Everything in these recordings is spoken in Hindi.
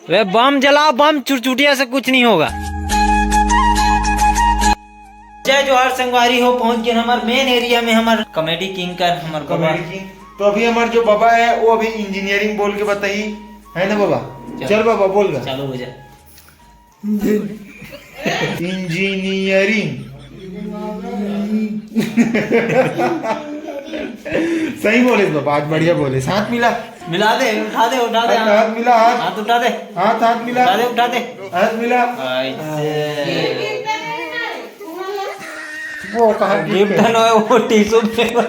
वे बम जलाओ, बम चुरचुटिया से कुछ नहीं होगा। जय जोहार संगवारी हो, पहुंच गए हमारे मेन एरिया में, हमारे कॉमेडी किंग का हमारे कॉमेडी किंग। तो अभी हमारे जो बाबा है वो अभी इंजीनियरिंग बोल के बताइए, है ना बाबा? चल बाबा बोल गा। चालू हो जाए। इंजीनियरिंग। सही बोले बाबा, आज बढ़िया बोले। साथ मिला मिला दे, उठा दे, उठा दे, हाथ मिला, हाथ उठा दे, हाथ मिला, उठा दे, उठा दे, हाथ मिला। वो कहाँ गिफ्ट है ना, वो टिश्यू पेपर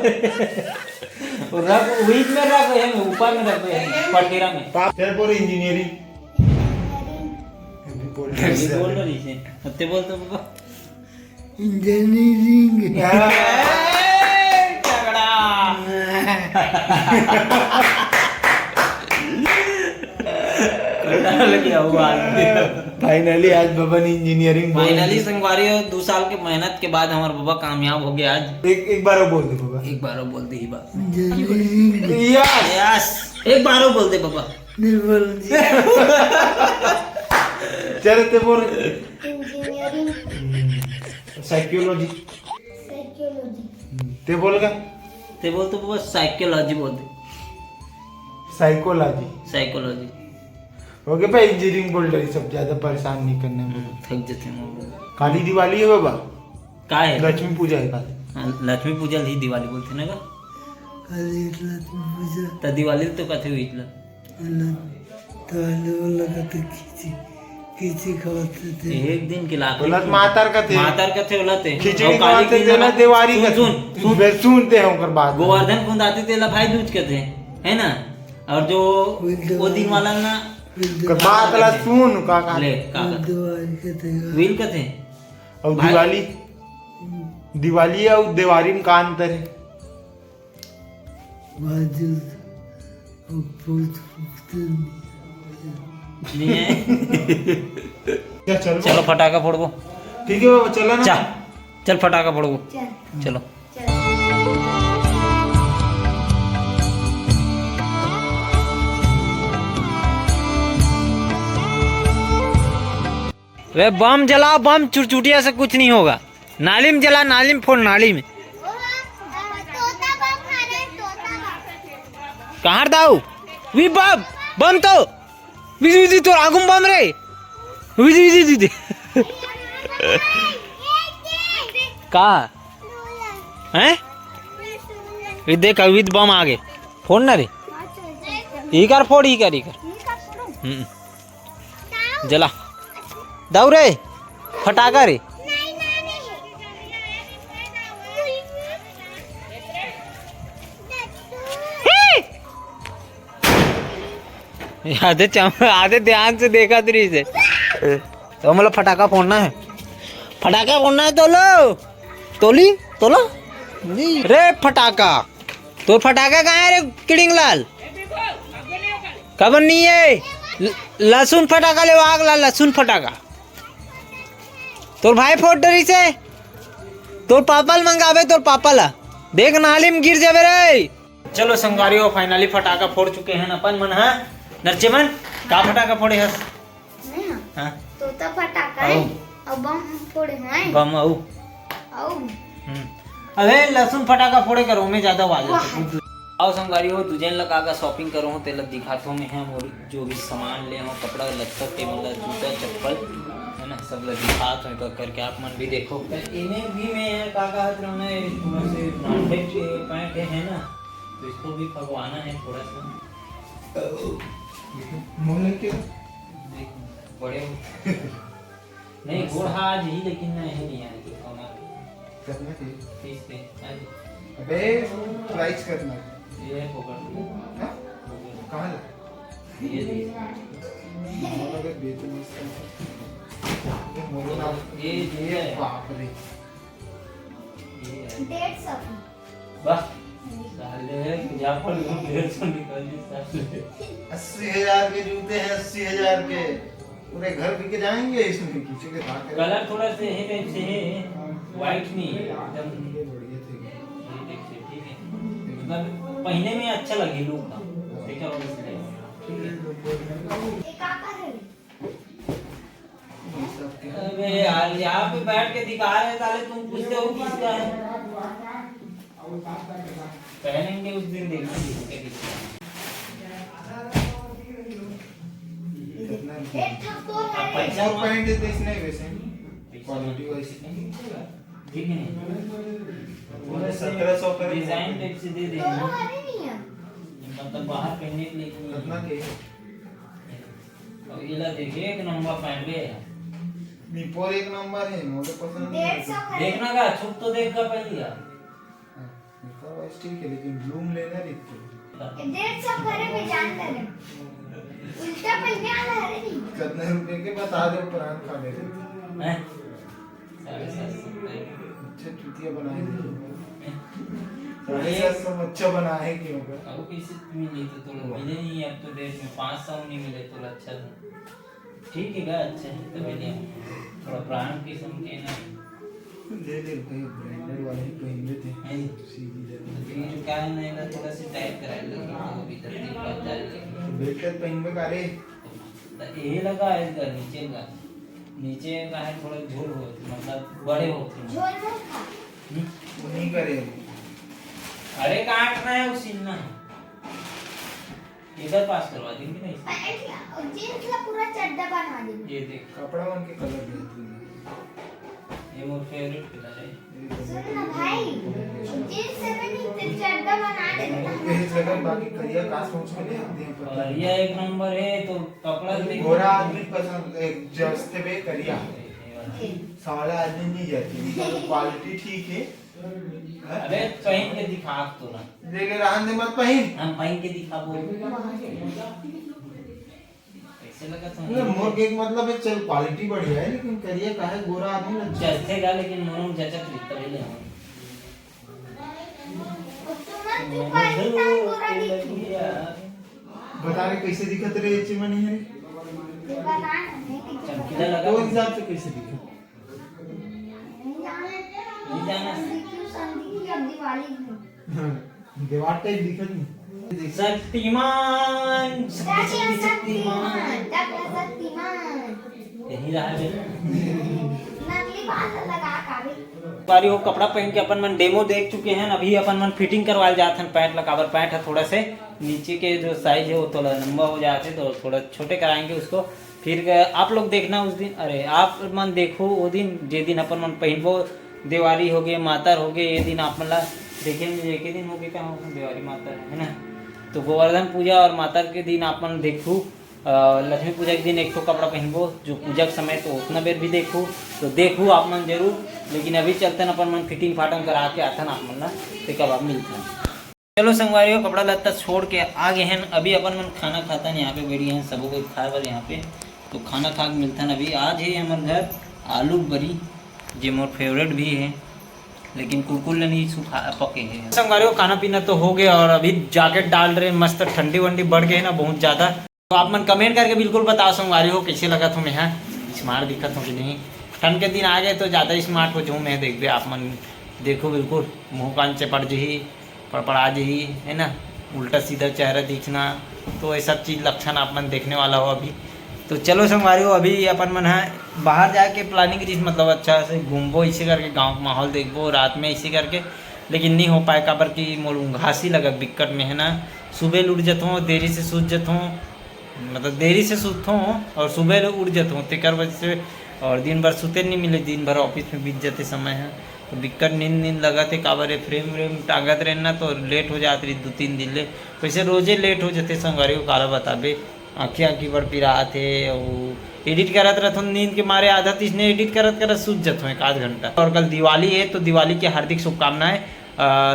रख, बीच में रख, ऊपर में रख, पटीरा में। चल बोल इंजीनियरिंग। बोल रही है, हत्ते बोल तो बाबा। इंजीनियरिंग। फाइनली आज बाबा ने इंजीनियरिंग, फाइनली संगवारी हो 2 साल के मेहनत के बाद हमारे बाबा कामयाब हो गए आज। एक बार बोल दे बाबा, एक बार बोल दे ही बात। यस, एक बार बोल दे बाबा। चल ते बोल। Engineering, psychology. ते बोल का? ते बोल तो बाबा साइकोलॉजी बोल दे। साइकोलॉजी, साइकोलॉजी हो गया भाई। इंजीनियरिंग बोल रही, सब ज्यादा परेशान नहीं करने में। थक जाते हैं। काली दिवाली है बाबा, का है? लक्ष्मी पूजा है काली। हाँ, लक्ष्मी पूजा ही दिवाली बोलते ना का? तो दिवाली तो कथे हुई इतला एक दिन के लाख बोलत मातर का थे, मातर का थे बोलते खिचड़ी खाते थे ना, दिवाली का सुन सुनते हैं उनकर बात। गोवर्धन कुंड आते थे भाई दूज के थे, है ना? और जो वो दिन वाला ना बात ला सुन का ले का व्हील का थे। और दिवाली, दिवाली और दिवाली में का अंतर है? क्या चलो चलो फटाका फोड़ो। ठीक है बाबा, चलो ना। चल फटाका फोड़ो, चलो। वे बम जलाओ, बम चुरचुटिया से कुछ नहीं होगा। नाली में जला, नाली में फोड़, नाली में। कहाँ दाऊ वी बम बम तो विधि विधि तो आगुम बम रे विधि विधि विधि का हैं विद देख विद बम आगे फोड़ ना रे। ई कर फोड़, ई कर, ई कर। जला दाऊ रे फटाका रे। आधे ध्यान से देखा तरी से तो मतलब फटाका फोड़ना है, फटाका फोड़ना है। तोलो तोली तोलो रे फटाका। तो फटाका कहाँ है रे किड़िंग लाल? खबर नहीं है। लहसुन फटाका ले आग ला, लहसुन फटाका तोर भाई फोड़ डरी से। तोर पापा मंगावे, तोर पापा ला देख नाली में गिर जावे रे। चलो संगारियों फाइनली फटाका फोड़ चुके हैं अपन मन। हाँ नरचिमन का फटाका फोड़े हस? हाँ तोता फटाका है और बम फोड़े हैं। बम आऊ अरे लहसुन फटाका फोड़े करो में ज्यादा आवाज आती। आओ संगारी हो तुझे लगा का शॉपिंग करो हो तेल दिखातो में है और जो भी सामान ले हो, कपड़ा लत्ता टेबल जूता चप्पल है ना, सब लोग दिखात हो करके आप मन भी देखो। इन्हें भी मैं काका से ब्रांडेड पैंट है ना, तो इसको भी भगवाना है थोड़ा सा बड़े नहीं घोड़ा आज ही, लेकिन नहीं है अबे प्राइस करना ये पकड़ कहाँ ये बाप रे बस साले जाफर 150 निकल जी साले। 80,000 के जूते हैं, 80,000 के पूरे घर बिके जाएंगे इसमें। खींचे के कलर थोड़ा से है टाइप से है, व्हाइट नहीं एकदम ठीक है, मतलब पहने में अच्छा लगे लुक का। देखा होगा ठीक है। अबे यार यहाँ पे बैठ के दिखा रहे ताले तुम पूछते हो किसका है। पहनेंगे उस दिन देखेंगे किसका है। अब पैसा और पैंट देते इसने वैसे क्वालिटी वाइज ठीक है 1700 का डिजाइन टाइप से दे देंगे मतलब बाहर पहनने के लिए कितना के और ये ला देखिए एक नंबर पहन ले नहीं पर एक नंबर है मुझे पसंद नहीं देखना का छुप तो देख का पहले यार इसका वाइज ठीक है लेकिन ब्लूम लेना रिक्त 150 करे में जानता है उल्टा पहने वाला है नहीं कितने रुपए के बता दो प्राण खा ले हैं 750 अच्छे चुतिया बनाए थे सब अच्छा बना है क्यों का अब किसी मिली तो मिले नहीं अब तो डेट में 500 नहीं मिले तो अच्छा ठीक है अच्छा है तो मिले थोड़ा ब्रांड किस्म के ना ले ले कहीं ब्रांडेड वाले ही पहनते थे सीधी ये जो क्या है ना थोड़ा सी टाइट करा लगे तो अभी तक नहीं पता है बेटर पहनने का रे ये लगा है इधर नीचे का है थोड़ा झोल हो मतलब बड़े होते हैं झोल मत खा वो नहीं करे अरे काटना है उसी ना इधर पास करवा देंगे नहीं और जींस का पूरा चड्डा बना देंगे ये देख कपड़ा बन के कलर दे ये मेरा फेवरेट कलर है सुन ना भाई जींस से भी नहीं चड्डा बना देंगे ये जगह बाकी करिया कास पहुंच के ले आते हैं और ये एक नंबर है तो कपड़ा देख गोरा आदमी पसंद एक जस्ते पे करिया साला आदमी नहीं जाती क्वालिटी ठीक है अरे पहन के दिखा तो ना ले ले रहने दे मत पहन हम पहन के दिखा बोल ऐसे लगा तो मोर के मतलब है चल क्वालिटी बढ़िया है लेकिन करिया का है गोरा आदमी ना जचेगा लेकिन मोनों जचत लिखता है ले तू पाकिस्तान पूरा दिखी बता रहे कैसे दिखत रहे चिमनी है बना नहीं चमकीला लगा तो हिसाब से कैसे दिखत नहीं जाना संदीप अब दिवाली में दीवार टाइप दिखत नहीं शक्तिमान शक्तिमान शक्तिमान यही रहा है नकली बाल लगा काबे बारी हो कपड़ा पहन के अपन मन डेमो देख चुके हैं अभी अपन मन फिटिंग करवाए जाते हैं पैंट लकाबर पैंट है थोड़ा से नीचे के जो साइज है वो थोड़ा लंबा हो जाते तो थोड़ा छोटे कराएंगे उसको फिर आप लोग देखना उस दिन अरे आप मन देखो वो दिन जे दिन अपन मन पहनबो दिवाली हो गए मातर हो गए ये दिन आप मन देखेंगे एक दिन हो गए क्या हो दिवाली मातर है ना तो गोवर्धन पूजा और मातर के दिन आप मन देखू लक्ष्मी पूजा के दिन एक तो कपड़ा पहनबो जो पूजा के समय तो उतना बेर भी देखू तो देखू आप मन जरूर लेकिन अभी चलते अपन मन फिटिंग फाटन करा के आता आप मन तो कब आप मिलते हैं चलो संगवारियों कपड़ा लत्ता छोड़ के आ गए हैं अभी अपन मन खाना खाता है यहाँ पे बैठी हैं सबको कोई खाए वाले यहाँ पे तो खाना खा के मिलता है अभी आज है हमारे घर आलू बरी जो मोर फेवरेट भी है लेकिन कुकुल नहीं सूखा पके हैं संगवारियों खाना पीना तो हो गया और अभी जैकेट डाल रहे मस्त ठंडी वंडी बढ़ गई ना बहुत ज़्यादा तो आप मन कमेंट करके बिल्कुल बताओ संगवारियों कैसे लगा तुम यहाँ स्मार्ट दिखत हो कि नहीं ठंड के दिन आ गए तो ज़्यादा स्मार्ट हो जाऊँ मैं देख आप मन देखो बिल्कुल मुँह कान से पड़ जही पड़पड़ा जही है ना उल्टा सीधा चेहरा दिखना तो ये सब चीज़ लक्षण आप मन देखने वाला हो अभी तो चलो संगवारियों अभी अपन मन है बाहर जाके प्लानिंग की मतलब अच्छा से घूमबो इसे करके गांव का माहौल देखबो रात में इसे करके लेकिन नहीं हो पाए काबर की मोर घासी लगा बिक्कट में है ना सुबह उठ जाता हूँ देरी से सूझ जाता हूँ मतलब देरी से सूझता हूँ और सुबह उठ जाता हूँ तेकर वजह से और दिन भर सूते नहीं मिले दिन भर ऑफिस में बीत जाते समय है तो दिक्कत नींद लगा थे काबर फ्रेम व्रेम टांगत रहना तो लेट हो जाती रही 2-3 दिन ले वैसे रोजे लेट हो जाते संगवारी को काला बताबे आँखी बड़ पिरा थे और एडिट करत रहता हूँ नींद के मारे आधा तो इसने एडिट करत सूझ जाता हूँ 1 घंटा और कल दिवाली है तो दिवाली की हार्दिक शुभकामनाएं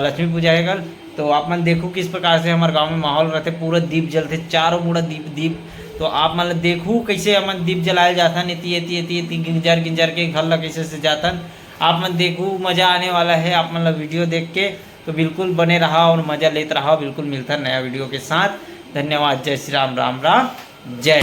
लक्ष्मी पूजा है कल तो आप मन देखो किस प्रकार से हमारे गांव में माहौल रहते पूरा दीप जलते चारों मुड़ा दीप तो आप मतलब देखो कैसे हमन दीप जलाया जाता एती गिंजर के घर लग कैसे से जाता आप मन देखो मज़ा आने वाला है आप मतलब वीडियो देख के तो बिल्कुल बने रहा और मज़ा लेते रहा बिल्कुल मिलता नया वीडियो के साथ धन्यवाद जय श्री राम राम राम जय